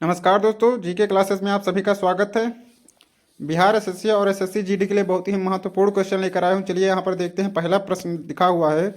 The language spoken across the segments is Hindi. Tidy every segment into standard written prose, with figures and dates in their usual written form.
नमस्कार दोस्तों, जीके क्लासेस में आप सभी का स्वागत है। बिहार एसएससी और एसएससी जीडी के लिए बहुत ही महत्वपूर्ण क्वेश्चन लेकर आया हूं। चलिए यहाँ पर देखते हैं। पहला प्रश्न लिखा हुआ है,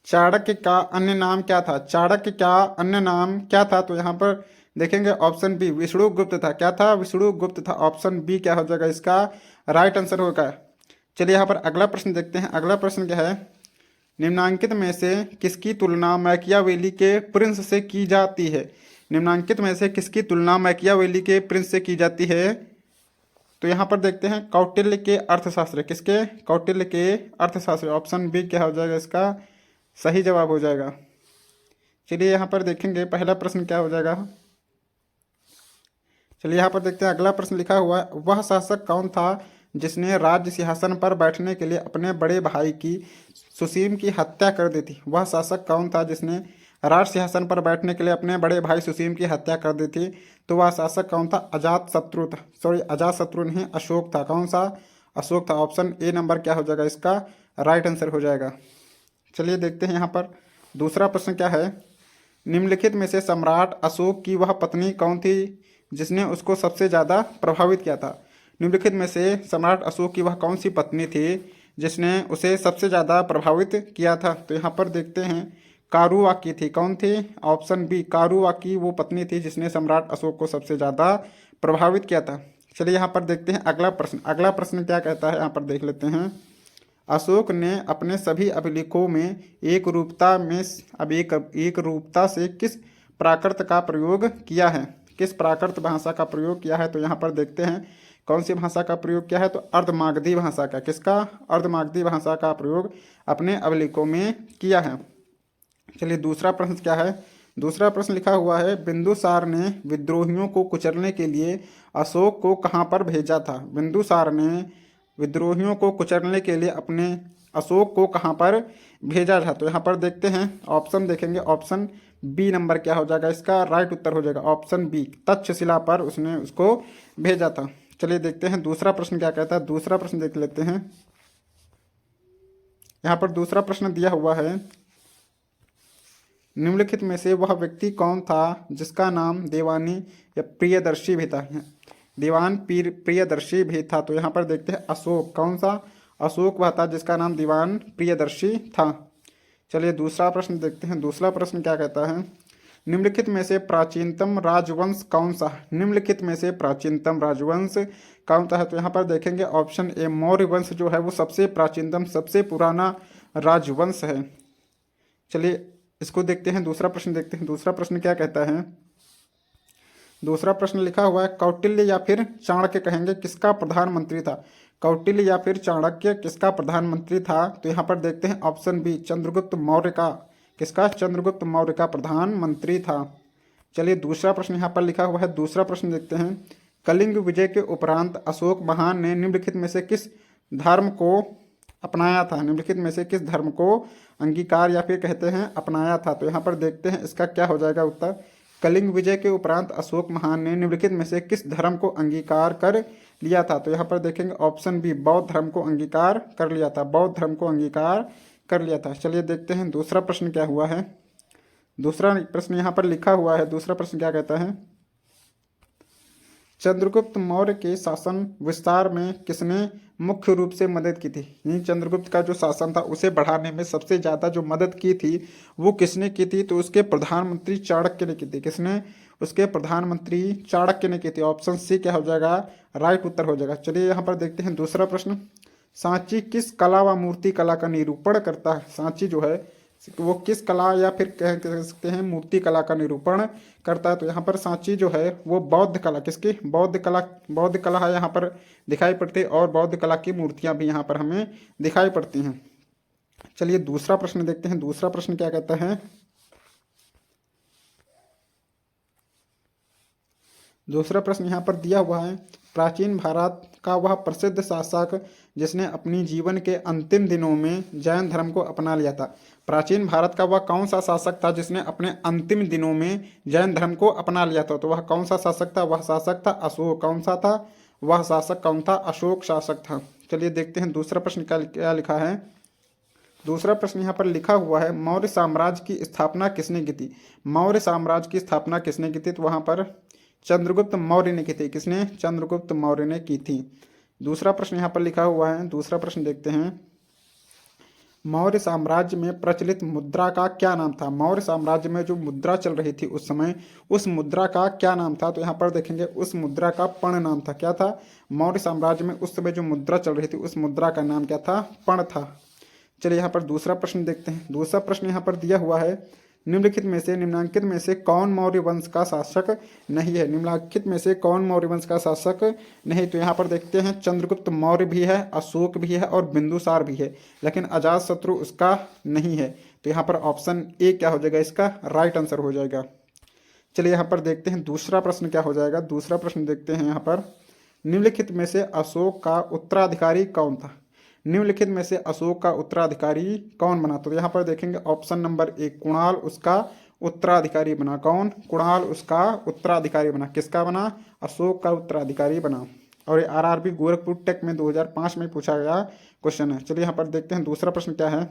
चाणक्य का अन्य नाम क्या था? चाणक्य का अन्य नाम क्या था? तो यहाँ पर देखेंगे ऑप्शन बी विष्णुगुप्त था। क्या था? विष्णुगुप्त था। ऑप्शन बी क्या हो जाएगा इसका राइट आंसर होगा। चलिए यहाँ पर अगला प्रश्न देखते हैं। अगला प्रश्न क्या है, निम्नांकित में से किसकी तुलना मैकियावेली के प्रिंस से की जाती है? निम्नांकित में से किसकी तुलना मैकियावेली के प्रिंस से की जाती है? तो यहाँ पर देखते हैं कौटिल्य के अर्थशास्त्र। किसके? कौटिल्य के अर्थशास्त्र। ऑप्शन बी क्या हो जाएगा इसका सही जवाब हो जाएगा। चलिए यहाँ पर देखेंगे पहला प्रश्न क्या हो जाएगा। चलिए यहाँ पर देखते हैं अगला प्रश्न लिखा हुआ है, वह शासक कौन था जिसने राज्य सिंहासन पर बैठने के लिए अपने बड़े भाई की सुसीम की हत्या कर दी थी? वह शासक कौन था जिसने राज सिंहासन पर बैठने के लिए अपने बड़े भाई सुसीम की हत्या कर दी थी? तो वह शासक कौन था? अजातशत्रु था। अजातशत्रु नहीं, अशोक था। कौन सा? अशोक था। ऑप्शन ए नंबर क्या हो जाएगा इसका राइट आंसर हो जाएगा। चलिए देखते हैं यहाँ पर दूसरा प्रश्न क्या है, निम्नलिखित में से सम्राट अशोक की वह पत्नी कौन थी जिसने उसको सबसे ज़्यादा प्रभावित किया था? निम्नलिखित में से सम्राट अशोक की वह कौन सी पत्नी थी जिसने उसे सबसे ज़्यादा प्रभावित किया था? तो यहाँ पर देखते हैं कारुवाकी थी। कौन थी? ऑप्शन बी कारुवाकी वो पत्नी थी जिसने सम्राट अशोक को सबसे ज़्यादा प्रभावित किया था। चलिए यहाँ पर देखते हैं अगला प्रश्न। अगला प्रश्न क्या कहता है यहाँ पर देख लेते हैं, अशोक ने अपने सभी अभिलेखों में एक रूपता में अब एक रूपता से किस प्राकृत का प्रयोग किया है? किस प्राकृत भाषा का प्रयोग किया है? तो यहाँ पर देखते हैं कौन सी भाषा का प्रयोग किया है। तो अर्धमागधी भाषा का। किसका? अर्धमागधी भाषा का प्रयोग अपने अभिलेखों में किया है। चलिए दूसरा प्रश्न क्या है। दूसरा प्रश्न लिखा हुआ है, बिंदुसार ने विद्रोहियों को कुचलने के लिए अशोक को कहाँ पर भेजा था? बिंदुसार ने विद्रोहियों को कुचलने के लिए अपने अशोक को कहाँ पर भेजा था? तो यहाँ पर देखते हैं ऑप्शन देखेंगे। ऑप्शन बी नंबर क्या हो जाएगा इसका राइट उत्तर हो जाएगा। ऑप्शन बी तक्षशिला पर उसने उसको भेजा था। चलिए देखते हैं दूसरा प्रश्न क्या कहता है। दूसरा प्रश्न देख लेते हैं। यहाँ पर दूसरा प्रश्न दिया हुआ है, निम्नलिखित में से वह व्यक्ति कौन था जिसका नाम देवानी या प्रियदर्शी भी था? दीवान प्रियदर्शी भी था। तो यहाँ पर देखते हैं अशोक। कौन सा? अशोक वह था जिसका नाम दीवान प्रियदर्शी था। चलिए दूसरा प्रश्न देखते हैं। दूसरा प्रश्न क्या कहता है, निम्नलिखित में से प्राचीनतम राजवंश कौन सा? निम्नलिखित में से प्राचीनतम राजवंश कौन सा है? तो यहाँ पर देखेंगे ऑप्शन ए मौर्य वंश जो है वो सबसे प्राचीनतम सबसे पुराना राजवंश है। चलिए इसको देखते हैं। दूसरा प्रश्न देखते हैं। दूसरा प्रश्न क्या कहता है। दूसरा प्रश्न लिखा हुआ है, कौटिल्य या फिर चाणक्य कहेंगे किसका प्रधानमंत्री था? कौटिल्य या फिर चाणक्य किसका प्रधानमंत्री था? तो यहाँ पर देखते हैं ऑप्शन बी चंद्रगुप्त मौर्य का। किसका? चंद्रगुप्त मौर्य का प्रधानमंत्री था। चलिए दूसरा प्रश्न यहाँ पर लिखा हुआ है। दूसरा प्रश्न देखते हैं, कलिंग विजय के उपरांत अशोक महान ने निम्नलिखित में से किस धर्म को अपनाया था? निम्नलिखित में से किस धर्म को अंगीकार या फिर कहते हैं अपनाया था? तो यहाँ पर देखते हैं इसका क्या हो जाएगा उत्तर। कलिंग विजय के उपरांत अशोक महान ने निम्नलिखित में से किस धर्म को अंगीकार कर लिया था? तो यहाँ पर देखेंगे ऑप्शन बी बौद्ध धर्म को अंगीकार कर लिया था। बौद्ध धर्म को अंगीकार कर लिया था। चलिए देखते हैं दूसरा प्रश्न क्या हुआ है। दूसरा प्रश्न यहाँ पर लिखा हुआ है। दूसरा प्रश्न क्या कहता है, चंद्रगुप्त मौर्य के शासन विस्तार में किसने मुख्य रूप से मदद की थी? यानी चंद्रगुप्त का जो शासन था उसे बढ़ाने में सबसे ज़्यादा जो मदद की थी वो किसने की थी? तो उसके प्रधानमंत्री चाणक्य ने की थी। किसने? उसके प्रधानमंत्री चाणक्य ने की थी। ऑप्शन सी क्या हो जाएगा राइट उत्तर हो जाएगा। चलिए यहाँ पर देखते हैं दूसरा प्रश्न, सांची किस कला व मूर्ति कला का निरूपण करता है? सांची जो है वो किस कला या फिर कह सकते हैं मूर्ति कला का निरूपण करता है? तो यहाँ पर सांची जो है वो बौद्ध कला, किसकी? बौद्ध कला है यहाँ पर दिखाई पड़ती है और बौद्ध कला की मूर्तियां भी यहाँ पर हमें दिखाई पड़ती हैं। चलिए दूसरा प्रश्न देखते हैं। दूसरा प्रश्न क्या कहता है, दूसरा प्रश्न यहाँ पर दिया हुआ है, प्राचीन भारत का वह प्रसिद्ध शासक जिसने अपनी जीवन के अंतिम दिनों में जैन धर्म को अपना लिया था? प्राचीन भारत का वह कौन सा शासक था जिसने अपने अंतिम दिनों में जैन धर्म को अपना लिया था? तो वह कौन सा शासक था? वह शासक था अशोक। कौन सा था? वह शासक कौन था? अशोक शासक था। चलिए देखते हैं दूसरा प्रश्न क्या लिखा है। दूसरा प्रश्न यहाँ पर लिखा हुआ है, मौर्य साम्राज्य की स्थापना किसने की थी? मौर्य साम्राज्य की स्थापना किसने की थी? तो वहाँ पर चंद्रगुप्त मौर्य ने की थी। किसने? चंद्रगुप्त मौर्य ने की थी। दूसरा प्रश्न यहाँ पर लिखा हुआ है, दूसरा प्रश्न देखते हैं। मौर्य साम्राज्य में प्रचलित मुद्रा का क्या नाम था? मौर्य साम्राज्य में जो मुद्रा चल रही थी उस समय, उस मुद्रा का क्या नाम था? तो यहाँ पर देखेंगे उस मुद्रा का पण नाम था। क्या था? मौर्य साम्राज्य में उस समय जो मुद्रा चल रही थी उस मुद्रा का नाम क्या था? पण था। चलिए यहाँ पर दूसरा प्रश्न देखते हैं। दूसरा प्रश्न यहाँ पर दिया हुआ है, निम्नलिखित में से कौन मौर्य वंश का शासक नहीं है? निम्नलिखित में से कौन मौर्य वंश का शासक नहीं? तो यहाँ पर देखते हैं चंद्रगुप्त मौर्य भी है, अशोक भी है और बिंदुसार भी है, लेकिन अजातशत्रु उसका नहीं है। तो यहाँ पर ऑप्शन ए क्या हो जाएगा? इसका राइट आंसर हो जाएगा। चलिए यहाँ पर देखते हैं दूसरा प्रश्न क्या हो जाएगा। दूसरा प्रश्न देखते हैं यहाँ पर, निम्नलिखित में से अशोक का उत्तराधिकारी कौन था? निम्नलिखित में से अशोक का उत्तराधिकारी कौन बना? तो यहाँ पर देखेंगे ऑप्शन नंबर ए, कुणाल उसका उत्तराधिकारी बना। कौन? कुणाल उसका उत्तराधिकारी बना। किसका बना? अशोक का उत्तराधिकारी बना। और ये आरआरबी गोरखपुर टेक में 2005 में पूछा गया क्वेश्चन है। चलिए यहाँ पर देखते हैं दूसरा प्रश्न क्या है।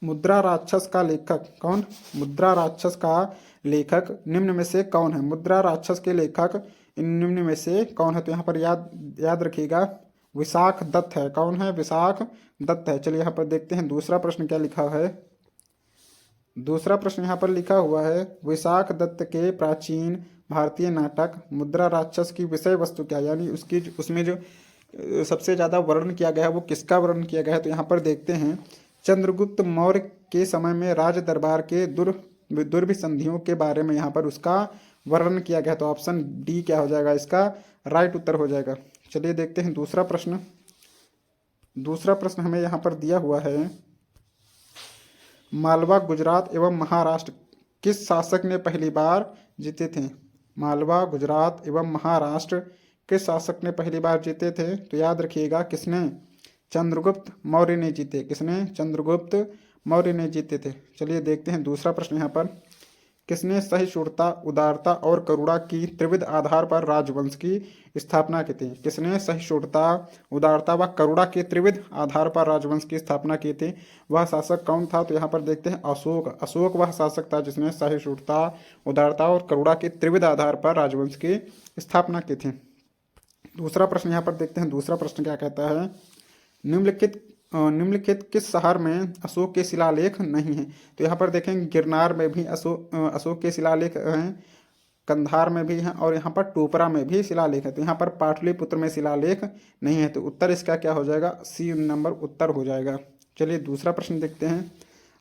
मुद्रा राक्षस का लेखक कौन? मुद्रा राक्षस का लेखक निम्न में से कौन है? मुद्रा राक्षस के लेखक निम्न में से कौन है? तो यहाँ पर याद रखिएगा, विशाख दत्त है। कौन है? विशाख दत्त है। चलिए यहाँ पर देखते हैं दूसरा प्रश्न क्या लिखा है। दूसरा प्रश्न यहाँ पर लिखा हुआ है, विशाख दत्त के प्राचीन भारतीय नाटक मुद्रा राक्षस की विषय वस्तु क्या है? यानी उसमें जो सबसे ज़्यादा वर्णन किया गया है वो किसका वर्णन किया गया है? तो यहाँ पर देखते हैं, चंद्रगुप्त मौर्य के समय में राज दरबार के दुर्भिसंधियों के बारे में यहाँ पर उसका वर्णन किया गया। तो ऑप्शन डी क्या हो जाएगा? इसका राइट उत्तर हो जाएगा। चलिए देखते हैं दूसरा प्रश्न। दूसरा प्रश्न हमें यहाँ पर दिया हुआ है, मालवा, गुजरात एवं महाराष्ट्र किस शासक ने पहली बार जीते थे? मालवा, गुजरात एवं महाराष्ट्र किस शासक ने पहली बार जीते थे? तो याद रखिएगा, किसने? चंद्रगुप्त मौर्य ने जीते। किसने? चंद्रगुप्त मौर्य ने जीते थे। चलिए देखते हैं दूसरा प्रश्न यहाँ पर, किसने सहिष्णुता, उदारता और करुणा की त्रिविध आधार पर राजवंश की स्थापना की थी? किसने सहिष्णुता, उदारता व करुणा के त्रिविध आधार पर राजवंश की स्थापना की थी? वह शासक कौन था? तो यहाँ पर देखते हैं अशोक। अशोक वह शासक था जिसने सहिष्णुता, उदारता और करुणा के त्रिविध आधार पर राजवंश की स्थापना की थी। दूसरा प्रश्न यहाँ पर देखते हैं। दूसरा प्रश्न क्या कहता है, निम्नलिखित किस शहर में अशोक के शिलालेख नहीं हैं? तो यहाँ पर देखेंगे गिरनार में भी अशोक के शिलालेख हैं, कंधार में भी हैं और यहाँ पर टोपरा में भी शिलालेख है। तो यहाँ पर पाटलिपुत्र में शिलालेख नहीं है। तो उत्तर इसका क्या हो जाएगा? सी नंबर उत्तर हो जाएगा। चलिए दूसरा प्रश्न देखते हैं,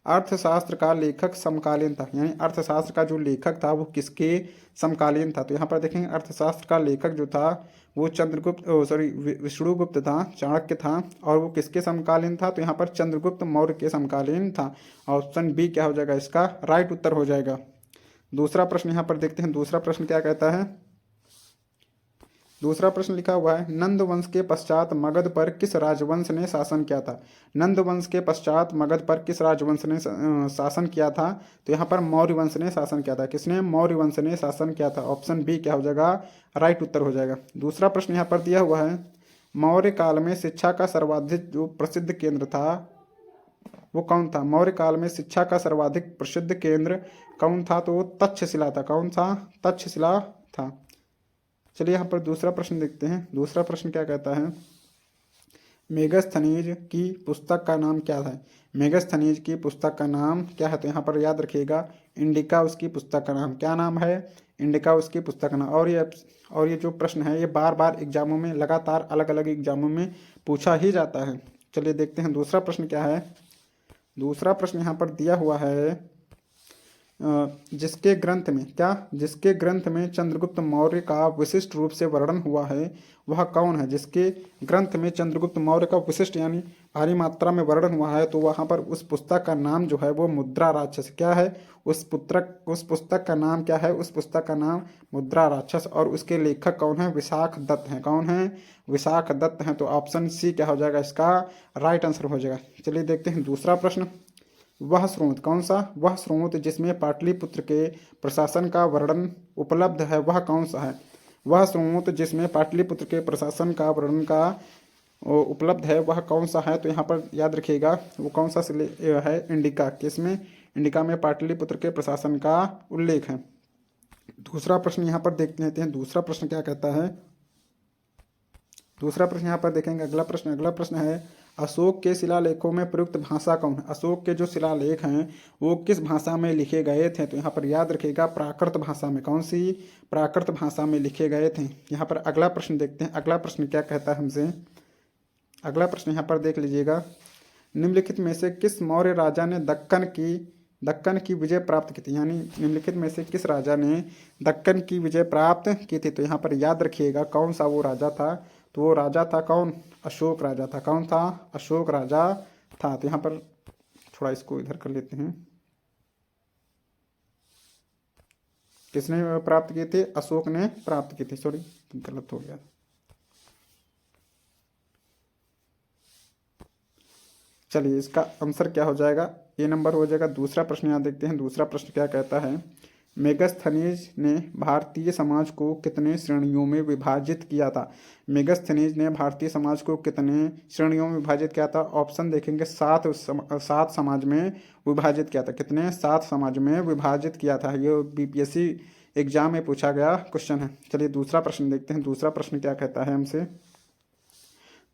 अर्थशास्त्र का लेखक समकालीन था, यानी अर्थशास्त्र का जो लेखक था वो किसके समकालीन था? तो यहाँ पर देखेंगे अर्थशास्त्र का लेखक जो था वो विष्णुगुप्त था, चाणक्य था, और वो किसके समकालीन था? तो यहाँ पर चंद्रगुप्त मौर्य के समकालीन था। ऑप्शन बी क्या हो जाएगा? इसका राइट उत्तर हो जाएगा। दूसरा प्रश्न यहाँ पर देखते हैं। दूसरा प्रश्न क्या कहता है। दूसरा प्रश्न लिखा हुआ है, नंद वंश के पश्चात मगध पर किस राजवंश ने शासन किया था? नंद वंश के पश्चात मगध पर किस राजवंश ने शासन किया था? तो यहाँ पर मौर्य वंश ने शासन किया था। किसने? मौर्य वंश ने शासन किया था। ऑप्शन बी क्या हो जाएगा? राइट उत्तर हो जाएगा। दूसरा प्रश्न यहाँ पर दिया हुआ है, मौर्य काल में शिक्षा का सर्वाधिक जो प्रसिद्ध केंद्र था वो कौन था? मौर्य काल में शिक्षा का सर्वाधिक प्रसिद्ध केंद्र कौन था? तो वो तक्षशिला था। कौन था? तक्षशिला था। चलिए यहाँ पर दूसरा प्रश्न देखते हैं। दूसरा प्रश्न क्या कहता है, मेगस्थनीज की पुस्तक का नाम क्या है? मेगस्थनीज की पुस्तक का नाम क्या है? तो यहाँ पर याद रखिएगा, इंडिका उसकी पुस्तक का नाम। क्या नाम है? इंडिका उसकी पुस्तक का नाम। और ये जो प्रश्न है ये बार बार एग्जामों में, लगातार अलग अलग एग्जामों में पूछा ही जाता है। चलिए देखते हैं दूसरा प्रश्न क्या है। दूसरा प्रश्न यहाँ पर दिया हुआ है, जिसके ग्रंथ में चंद्रगुप्त मौर्य का विशिष्ट रूप से वर्णन हुआ है वह कौन है? जिसके ग्रंथ में चंद्रगुप्त मौर्य का विशिष्ट यानी भारी मात्रा में वर्णन हुआ है तो वहाँ पर उस पुस्तक का नाम जो है वो मुद्रा राक्षस। क्या है? उस पुस्तक का नाम क्या है? उस पुस्तक का नाम मुद्रा राक्षस। और उसके लेखक कौन है? विशाख दत्त हैं। कौन है? विशाख दत्त हैं। तो ऑप्शन सी क्या हो जाएगा? इसका राइट आंसर हो जाएगा। चलिए देखते हैं दूसरा प्रश्न, वह स्रोत कौन सा? वह स्रोत जिसमें पाटलिपुत्र के प्रशासन का वर्णन उपलब्ध है वह कौन सा है? वह स्रोत जिसमें पाटलिपुत्र के प्रशासन का वर्णन का उपलब्ध है वह कौन सा है? तो यहाँ पर याद रखिएगा वो कौन सा है? इंडिका। किसमें? इंडिका में पाटलिपुत्र के प्रशासन का उल्लेख है। दूसरा प्रश्न यहाँ पर देख लेते हैं, दूसरा प्रश्न क्या कहता है। दूसरा प्रश्न यहाँ पर देखेंगे। अगला प्रश्न है अशोक के शिलालेखों में प्रयुक्त भाषा कौन है। अशोक के जो शिलालेख हैं वो किस भाषा में लिखे गए थे, तो यहाँ पर याद रखिएगा प्राकृत भाषा में। कौन सी? प्राकृत भाषा में लिखे गए थे। यहाँ पर अगला प्रश्न देखते हैं, अगला प्रश्न क्या कहता है हमसे। अगला प्रश्न यहाँ पर देख लीजिएगा, निम्नलिखित में से किस मौर्य राजा ने दक्कन की विजय प्राप्त की थी, यानी निम्नलिखित में से किस राजा ने दक्कन की विजय प्राप्त की थी। तो यहाँ पर याद रखिएगा कौन सा वो राजा था, तो वो राजा था कौन? अशोक राजा था। कौन था? अशोक राजा था। तो यहाँ पर थोड़ा इसको इधर कर लेते हैं, किसने प्राप्त किए थे? अशोक ने प्राप्त की थी। सॉरी गलत हो गया। चलिए इसका आंसर क्या हो जाएगा? ए नंबर हो जाएगा। दूसरा प्रश्न यहाँ देखते हैं, दूसरा प्रश्न क्या कहता है। मेगस्थनीज ने भारतीय समाज को कितने श्रेणियों में विभाजित किया था। मेगस्थनीज ने भारतीय समाज को कितने श्रेणियों में विभाजित किया था? ऑप्शन देखेंगे, सात समाज में विभाजित किया था। कितने? 7 समाज में विभाजित किया था। ये बीपीएससी एग्जाम में पूछा गया क्वेश्चन है। चलिए दूसरा प्रश्न देखते हैं, दूसरा प्रश्न क्या कहता है हमसे।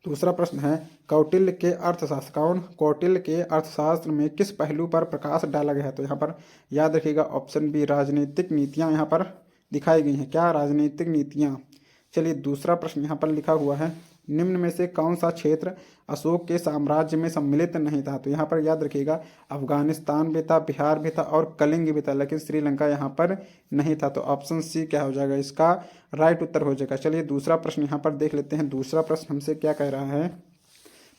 दूसरा प्रश्न है कौटिल्य के अर्थशास्त्र में किस पहलू पर प्रकाश डाला गया है। तो यहाँ पर याद रखिएगा ऑप्शन बी, राजनीतिक नीतियाँ यहाँ पर दिखाई गई हैं। क्या? राजनीतिक नीतियाँ। चलिए दूसरा प्रश्न यहाँ पर लिखा हुआ है, निम्न में से कौन सा क्षेत्र अशोक के साम्राज्य में सम्मिलित नहीं था। तो यहाँ पर याद रखिएगा अफगानिस्तान भी था, बिहार भी था और कलिंग भी था, लेकिन श्रीलंका यहाँ पर नहीं था। तो ऑप्शन सी क्या हो जाएगा? इसका राइट उत्तर हो जाएगा। चलिए दूसरा प्रश्न यहाँ पर देख लेते हैं। दूसरा प्रश्न हमसे क्या कह रहा है,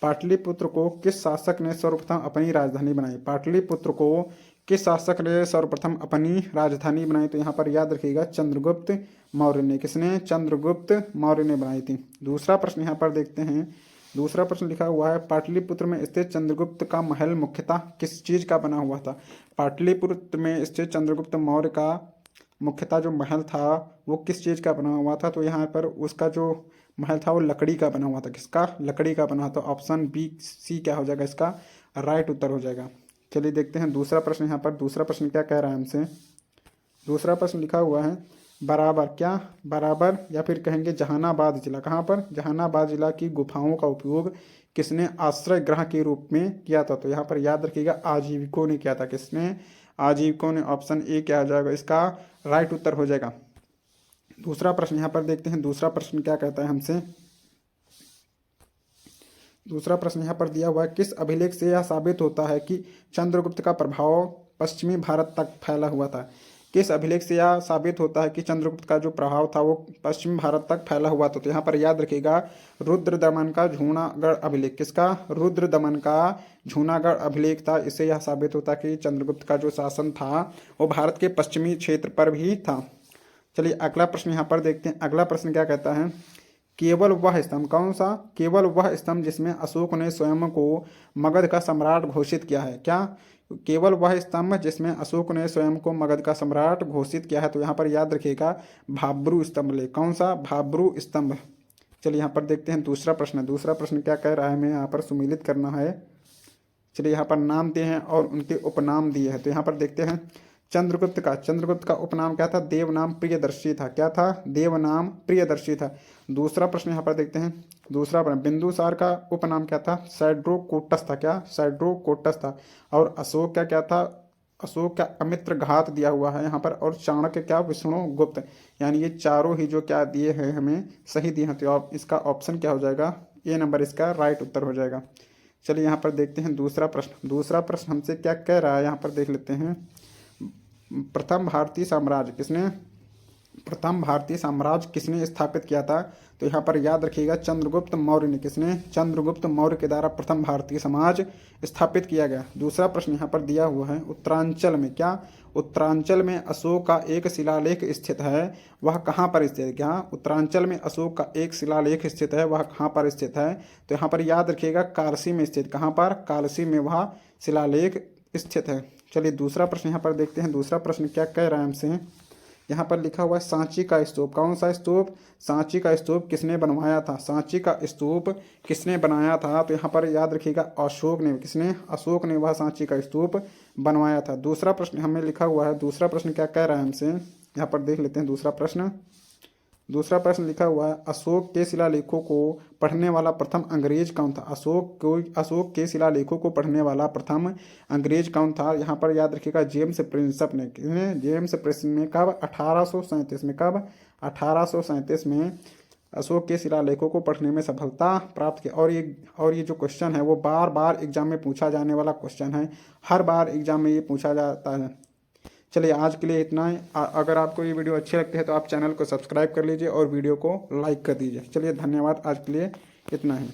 पाटलिपुत्र को किस शासक ने सर्वप्रथम अपनी राजधानी बनाई। पाटलिपुत्र को किस शासक ने सर्वप्रथम अपनी राजधानी बनाई। तो यहाँ पर याद रखिएगा चंद्रगुप्त मौर्य ने। किसने? चंद्रगुप्त मौर्य ने बनाई थी। दूसरा प्रश्न यहाँ पर देखते हैं। दूसरा प्रश्न लिखा हुआ है पाटलिपुत्र में स्थित चंद्रगुप्त का महल मुख्यतः किस चीज का बना हुआ था। पाटलिपुत्र में स्थित चंद्रगुप्त मौर्य का मुख्यतः जो महल था वो किस चीज का बना हुआ था। तो यहाँ पर उसका जो महल था वो लकड़ी का बना हुआ था। किसका? लकड़ी का बना। तो ऑप्शन बी सी क्या हो जाएगा? इसका राइट उत्तर हो जाएगा। चलिए देखते हैं दूसरा प्रश्न यहाँ पर। दूसरा प्रश्न क्या कह रहा है हमसे। दूसरा प्रश्न लिखा हुआ है बराबर, क्या? बराबर या फिर कहेंगे जहानाबाद जिला। कहाँ पर? जहानाबाद जिला की गुफाओं का उपयोग किसने आश्रय गृह के रूप में किया था। तो यहाँ पर याद रखिएगा आजीविकों ने किया था। किसने? आजीविकों ने। ऑप्शन ए क्या हो जाएगा? इसका राइट उत्तर हो जाएगा। दूसरा प्रश्न यहाँ पर देखते हैं। दूसरा प्रश्न क्या कहता है हमसे। दूसरा प्रश्न यहाँ पर दिया हुआ है किस अभिलेख से यह साबित होता है कि चंद्रगुप्त का प्रभाव पश्चिमी भारत तक फैला हुआ था। किस अभिलेख से यह साबित होता है कि चंद्रगुप्त का जो प्रभाव था वो पश्चिमी भारत तक फैला हुआ था। तो यहाँ पर याद रखिएगा रुद्रदमन का जूनागढ़ अभिलेख। किसका? रुद्रदमन का जूनागढ़ अभिलेख था। इससे यह साबित होता है कि चंद्रगुप्त का जो शासन था वो भारत के पश्चिमी क्षेत्र पर भी था। चलिए अगला प्रश्न यहाँ पर देखते हैं। अगला प्रश्न क्या कहता है, केवल वह स्तंभ, कौन सा? केवल वह स्तंभ जिसमें अशोक ने स्वयं को मगध का सम्राट घोषित किया है। क्या? केवल वह स्तंभ जिसमें अशोक ने स्वयं को मगध का सम्राट घोषित किया है। तो यहाँ पर याद रखिएगा भाब्रू स्तंभ ले। कौन सा? भाब्रू स्तंभ। चलिए यहाँ पर देखते हैं दूसरा प्रश्न। दूसरा प्रश्न क्या कह रहा है, हमें यहाँ पर सुमिलित करना है। चलिए यहाँ पर नाम दिए हैं और उनके उपनाम दिए हैं। तो यहाँ पर देखते हैं चंद्रगुप्त का उपनाम क्या था? देवनाम प्रियदर्शी था। क्या था? देवनाम प्रियदर्शी था। दूसरा प्रश्न यहाँ पर देखते हैं। दूसरा प्रश्न बिंदुसार का उपनाम क्या था? सैड्रोकोटस था। क्या? सैड्रोकोटस था। और अशोक का क्या था? अशोक का अमित्र घात दिया हुआ है यहाँ पर। और चाणक्य क्या? विष्णुगुप्त। यानी ये चारों ही जो क्या दिए हैं हमें सही दिए हैं। तो आप इसका ऑप्शन क्या हो जाएगा? ए नंबर इसका राइट उत्तर हो जाएगा। चलिए यहाँ पर देखते हैं दूसरा प्रश्न। दूसरा प्रश्न हमसे क्या कह रहा है यहाँ पर देख लेते हैं। प्रथम भारतीय साम्राज्य किसने स्थापित किया था। तो यहाँ पर याद रखिएगा चंद्रगुप्त मौर्य ने। किसने? चंद्रगुप्त मौर्य के द्वारा प्रथम भारतीय समाज स्थापित किया गया। दूसरा प्रश्न यहाँ पर दिया हुआ है उत्तरांचल में, क्या? उत्तरांचल में अशोक का एक शिलालेख स्थित है, वह कहाँ पर स्थित है। क्या? उत्तरांचल में अशोक का एक शिलालेख स्थित है, वह कहाँ पर स्थित है। तो यहाँ पर याद रखिएगा कालसी में स्थित। कहाँ पर? कालसी में वह शिलालेख स्थित है। चलिए दूसरा प्रश्न यहाँ पर देखते हैं। दूसरा प्रश्न क्या कह रहा है हमसे। यहाँ पर लिखा हुआ है सांची का स्तूप। कौन सा स्तूप? सांची का स्तूप किसने बनवाया था? सांची का स्तूप किसने बनाया था। तो यहाँ पर याद रखिएगा अशोक ने। किसने? अशोक ने वह सांची का स्तूप बनवाया था। दूसरा प्रश्न हमें लिखा हुआ है। दूसरा प्रश्न क्या कह रहा है हमसे। यहाँ पर देख लेते हैं दूसरा प्रश्न। दूसरा प्रश्न लिखा हुआ है, अशोक के शिलालेखों को पढ़ने वाला प्रथम अंग्रेज कौन था? अशोक के शिलालेखों को पढ़ने वाला प्रथम अंग्रेज कौन था? यहाँ पर याद रखिएगा, जेम्स प्रिंसप ने। जेम्स प्रिंसप ने कब? 1837 में। कब? 1837 में अशोक के शिलालेखों को पढ़ने में सफलता प्राप्त की। और ये जो क्वेश्चन है वो बार बार एग्जाम में पूछा जाने वाला क्वेश्चन है, हर बार एग्जाम में ये पूछा जाता है। चलिए आज के लिए इतना ही। अगर आपको ये वीडियो अच्छी लगती है तो आप चैनल को सब्सक्राइब कर लीजिए और वीडियो को लाइक कर दीजिए। चलिए धन्यवाद, आज के लिए इतना ही।